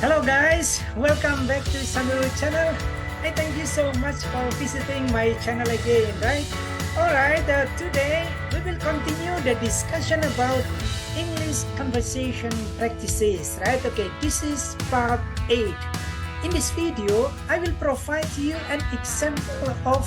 Hello guys, welcome back to Sanuru channel. I thank you so much for visiting my channel again, right? Alright, today we will continue the discussion about English conversation practices, right? Okay, this is part 8. In this video, I will provide you an example of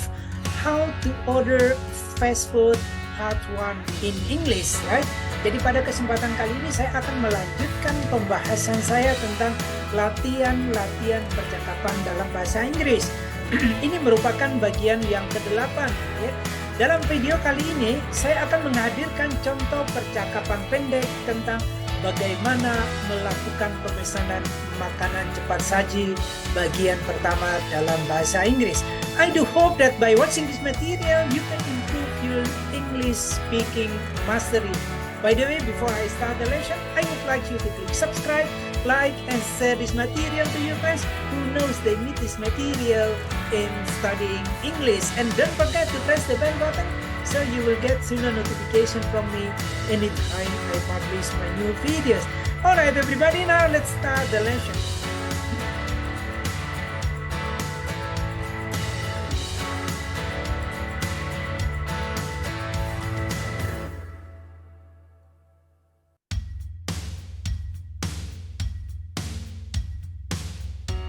how to order fast food part 1 in English, right? Jadi pada kesempatan kali ini saya akan melanjutkan pembahasan saya tentang latihan-latihan percakapan dalam bahasa Inggris. Ini merupakan bagian yang ke-8 ya. Dalam video kali ini saya akan menghadirkan contoh percakapan pendek tentang bagaimana melakukan pemesanan makanan cepat saji bagian pertama dalam bahasa Inggris. I do hope that by watching this material you can improve your English speaking mastery. By the way, before I start the lesson, I would like you to click subscribe, like, and share this material to your friends who knows they need this material in studying English. And don't forget to press the bell button so you will get sooner notification from me anytime I publish my new videos. Alright everybody, now let's start the lesson.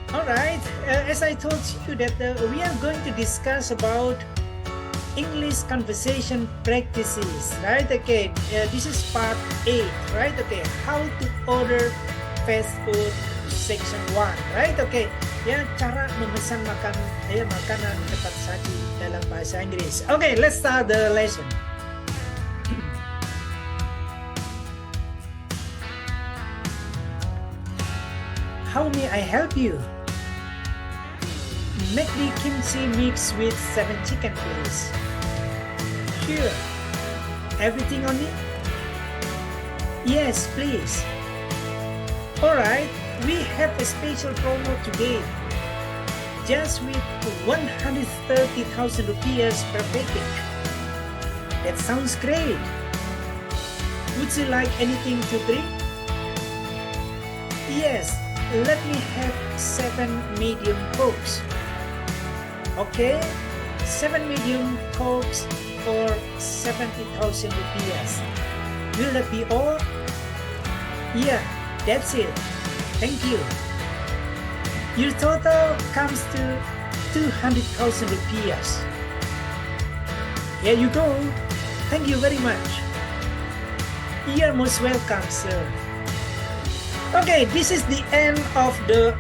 Alright, as I told you that we are going to discuss about English conversation practices, right? Okay, this is part 8, right? Okay, how to order fast food section 1, right? Okay, ya cara memesan makanan cepat saji dalam bahasa Inggris. Okay, let's start the lesson. How may I help you? Make the kimchi mix with 7 chicken, please. Sure. Everything on it? Yes, please. Alright, we have a special promo today. Just with 130,000 rupees per package. That sounds great. Would you like anything to drink? Yes, let me have 7 medium cokes. Okay, 7 medium cokes for 70,000 rupees. Will that be all? Yeah, that's it. Thank you. Your total comes to 200,000 rupees. Here you go. Thank you very much. You're most welcome, sir. Okay, this is the end of the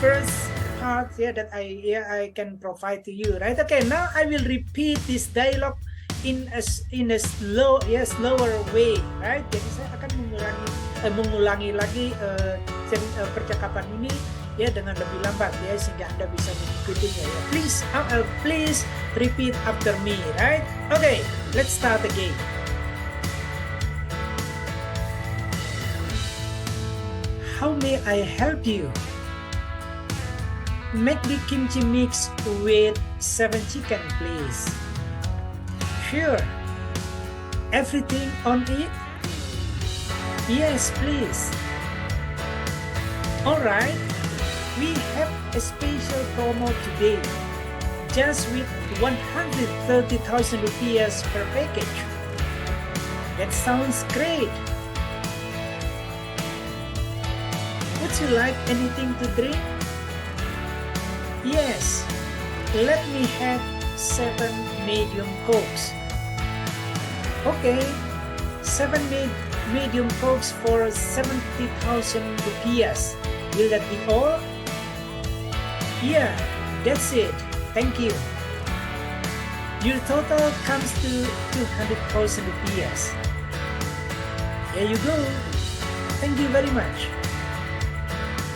first part that I can provide to you, right? Okay, now I will repeat this dialogue in a slower way, right? Jadi saya akan mengulangi lagi percakapan ini ya dengan lebih lambat ya sehingga Anda bisa mengikutinya ya. Please repeat after me, right? Okay, let's start again. How may I help you? Make the kimchi mix with 7 chicken, please. Sure. Everything on it? Yes, please. Alright. We have a special promo today. Just with 130,000 rupees per package. That sounds great. Would you like anything to drink? Yes, let me have 7 medium cokes. Okay, 7 medium cokes for 70,000 rupees. Will that be all? Yeah, that's it. Thank you. Your total comes to 200,000 rupees. Here you go. Thank you very much.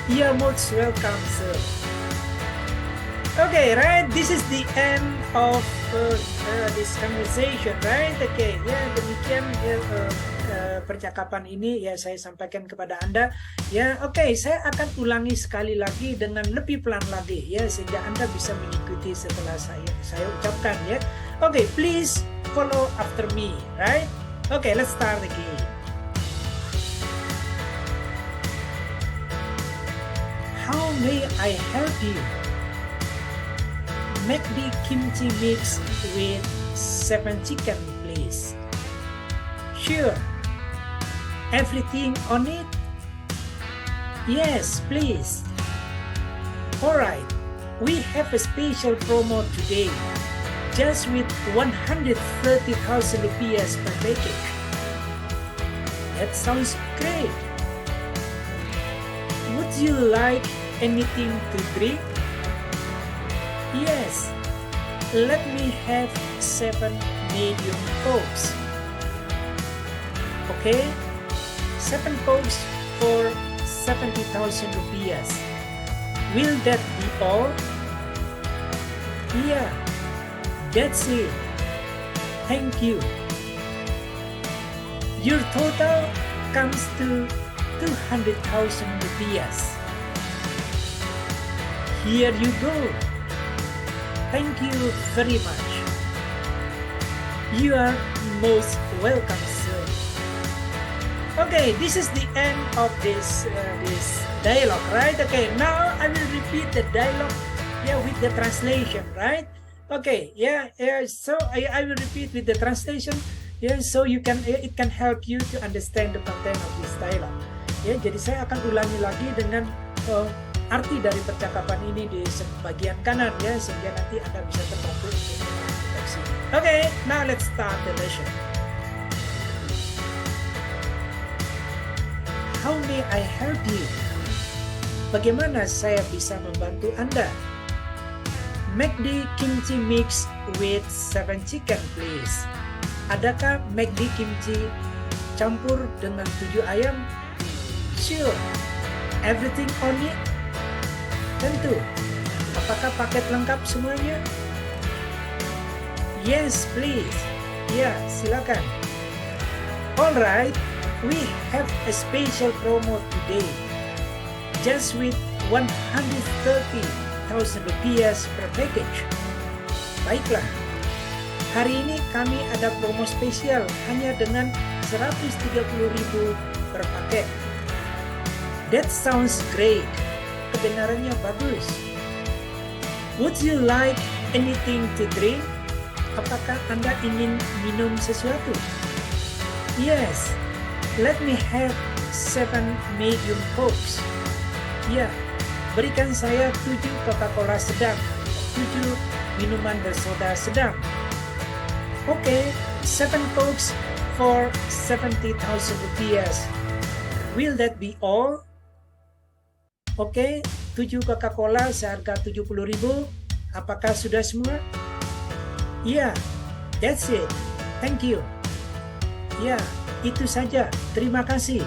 You're most welcome, sir. Okay, right. This is the end of this conversation, right? Okay, ya demikian percakapan ini ya saya sampaikan kepada Anda. Ya, oke, saya akan ulangi sekali lagi dengan lebih pelan lagi ya sehingga Anda bisa mengikuti setelah saya ucapkan ya. Okay, please follow after me, right? Okay, let's start again. may I help you? Make the kimchi mix with 7 chicken, please. Sure. Everything on it? Yes, please. Alright, we have a special promo today, just with 130,000 rupiah per package. That sounds great. Would you like anything to drink? Yes, let me have 7 medium cokes. Okay, 7 cokes for 70,000 rupiah. Will that be all? Yeah, that's it. Thank you. Your total comes to 200,000 rupiah. Here you go. Thank you very much. You are most welcome, sir. Okay, this is the end of this dialogue, right? Okay, now I will repeat the dialogue, with the translation, right? Okay, so I will repeat with the translation, so you can it can help you to understand the content of this dialogue. Jadi saya akan ulangi lagi dengan arti dari percakapan ini di bagian kanan, sehingga nanti Anda bisa terbantu untuk mendeteksi. Okay, now let's start the lesson. How may I help you? Bagaimana saya bisa membantu Anda? Make the kimchi mix with 7 chicken, please. Adakah make the kimchi campur dengan 7 ayam? Sure. Everything on it? Tentu. Apakah paket lengkap semuanya? Yes, please. Ya, silakan. Alright. We have a special promo today, just with 130,000 rupiah per package. Baiklah, hari ini kami ada promo spesial hanya dengan 130.000 per paket. That sounds great. Kebenarannya bagus. Would you like anything to drink? Apakah Anda ingin minum sesuatu? Yes. Let me have 7 medium cokes. Ya, berikan saya 7 Coca-Cola sedang, 7 minuman bersoda sedang. Okay, 7 cokes for 70,000 rupiah. Will that be all? Okay, 7 Coca-Cola seharga 70.000. Apakah sudah semua? Ya, that's it. Thank you. Ya, itu saja. Terima kasih.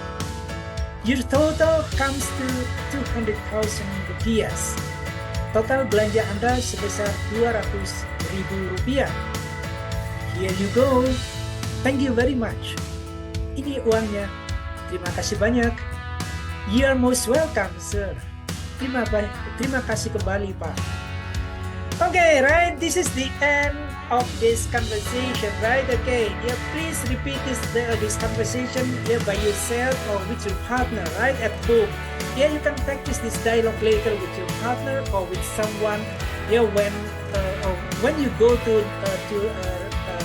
Your total comes to 200,000 rupiah. Total belanja Anda sebesar 200.000 rupiah. Here you go. Thank you very much. Ini uangnya. Terima kasih banyak. You are most welcome, sir. Terima kasih kembali, Pak. Okay, right? This is the end of this conversation, right? Okay, please repeat this conversation by yourself or with your partner, right? At home. You can practice this dialogue later with your partner or with someone. When you go to a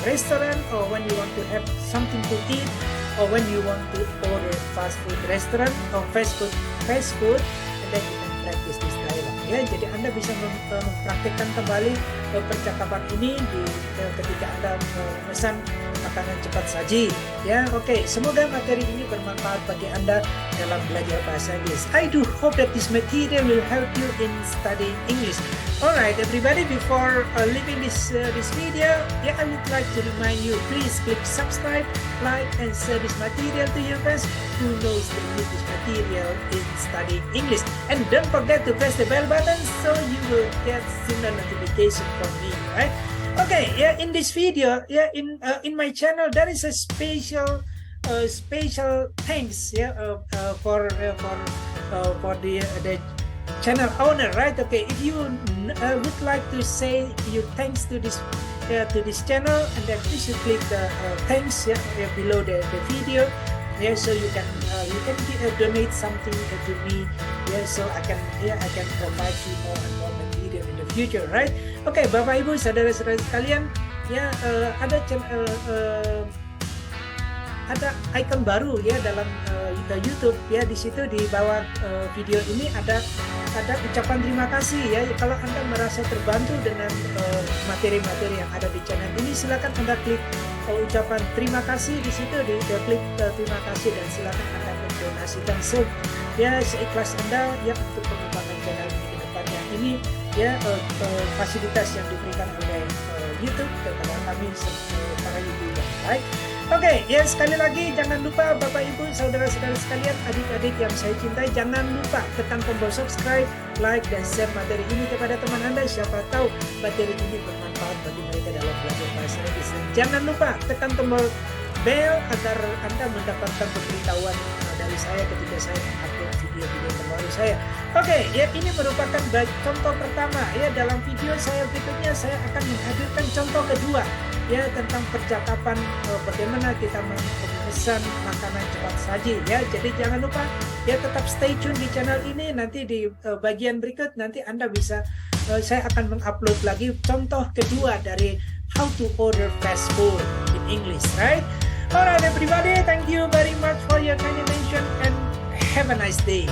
restaurant, or when you want to have something to eat, or when you want to order fast food restaurant or fast food, and then you can practice this dialogue. Jadi Anda bisa mempraktikkan kembali percakapan ini ketika Anda memesan makanan cepat saji. Oke, semoga materi ini bermanfaat bagi Anda dalam belajar bahasa Inggris. I do hope that this material will help you in studying English. Alright, everybody, before leaving this video, I would like to remind you, please click subscribe, like, and share this material to your friends who knows they need this material in studying English. And don't forget to press the bell button so you will get similar notification from me, right? Okay, in this video, in my channel, there is a special thanks, for the channel owner, right? Okay, if you would like to say your thanks to this channel, and then please you click the thanks below the video. Yeah, so you can donate something to me. Yeah, so I can provide you more and more material in the future, right? Oke, Bapak Ibu, saudara-saudara sekalian, ya ada icon baru ya dalam YouTube ya. Di situ di bawah video ini ada ucapan terima kasih ya. Kalau Anda merasa terbantu dengan materi-materi yang ada di channel ini, silakan Anda klik ucapan terima kasih di situ, klik terima kasih, dan silakan Anda mendonasikan ya seikhlas Anda ya untuk pengembangan channel ini ke depannya. Ini ya fasilitas yang diberikan oleh YouTube kepada kami para YouTuber, right? Oke, ya sekali lagi jangan lupa Bapak Ibu, saudara-saudara sekalian, adik-adik yang saya cintai, jangan lupa tekan tombol subscribe, like, dan share materi ini kepada teman Anda. Siapa tahu materi ini bermanfaat bagi mereka dalam belajar bahasa Inggris. Jangan lupa tekan tombol bell agar Anda mendapatkan pemberitahuan dari saya ketika saya upload video-video terbaru saya. Oke, ya ini merupakan contoh pertama ya. Dalam video saya berikutnya saya akan menghadirkan contoh kedua ya tentang percakapan, bagaimana kita memesan makanan cepat saji ya. Jadi jangan lupa ya, tetap stay tune di channel ini. Nanti di bagian berikut nanti Anda bisa saya akan mengupload lagi contoh kedua dari how to order fast food in English, right? Alright everybody, thank you very much for your kind attention and have a nice day.